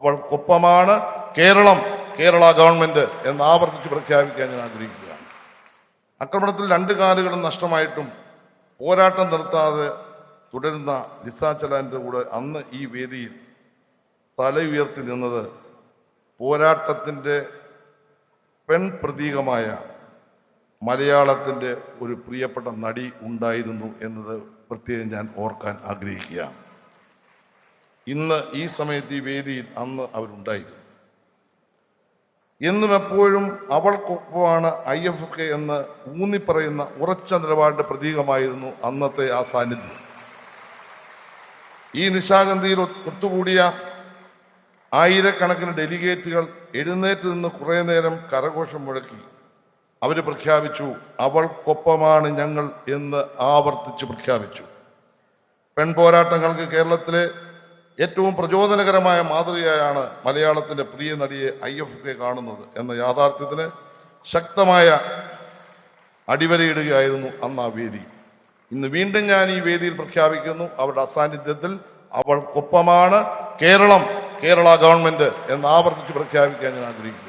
അവൾക്കൊപ്പമാണ് Keralam, Kerala government എന്ന് ആവർത്തിച്ച് പ്രഖ്യാപിക്കാൻ ഞാൻ ആഗ്രഹിക്കുകയാണ്. ആക്രമണത്തിൽ 2 കാലുകളും നഷ്ടമായിട്ടും പോരാട്ടം നിർത്താതെ തുടരുന്ന ലിസ ചലാന്റെ കൂടെ അന്ന് ഈ വേദിയിൽ തലയുയർത്തി നിന്നത് പോരാട്ടത്തിൻ്റെ പ്രതീകമായ മലയാളത്തിൻ്റെ ഒരു പ്രിയപ്പെട്ട നടി ഉണ്ടായിരുന്നു എന്നത് പ്രത്യേകം ഞാൻ ഓർക്കാൻ ആഗ്രഹിക്കുകയാണ്. ഇന്ന് ഈ സമയത്ത് ഈ വേദിയിൽ അന്ന് അവരുണ്ടായിരുന്നു. എന്നും എപ്പോഴും അവൾക്കൊപ്പമാണ് IFFK എന്ന് ഊന്നിപ്പറയുന്ന ഉറച്ച നിലപാടിന്റെ പ്രതീകമായിരുന്നു അന്നത്തെ ആ സാന്നിധ്യം. ഈ നിശാഗന്ധിയിൽ ഒത്തുകൂടിയ ആയിരക്കണക്കിന് ഡെലിഗേറ്റുകൾ എഴുന്നേറ്റ് നിന്ന് കുറേ നേരം കരഘോഷം മുഴക്കി. അവർ പ്രഖ്യാപിച്ചു, അവൾക്കൊപ്പമാണ് ഞങ്ങൾ എന്ന് ആവർത്തിച്ച് പ്രഖ്യാപിച്ചു. പെൺപോരാട്ടങ്ങൾക്ക് കേരളത്തിലെ ഏറ്റവും പ്രചോദനകരമായ മാതൃകയായാണ് മലയാളത്തിൻ്റെ പ്രിയ നടിയെ IFFK കാണുന്നത് എന്ന യാഥാർത്ഥ്യത്തിന് ശക്തമായ അടിവരയിടുകയായിരുന്നു അന്ന് ആ വേദി. ഇന്ന് വീണ്ടും ഞാൻ ഈ വേദിയിൽ പ്രഖ്യാപിക്കുന്നു, അവരുടെ അസാന്നിധ്യത്തിൽ അവൾക്കൊപ്പമാണ് കേരളം, കേരള ഗവൺമെന്റ് എന്ന് ആവർത്തിച്ച് പ്രഖ്യാപിക്കാൻ ഞാൻ ആഗ്രഹിക്കുന്നു.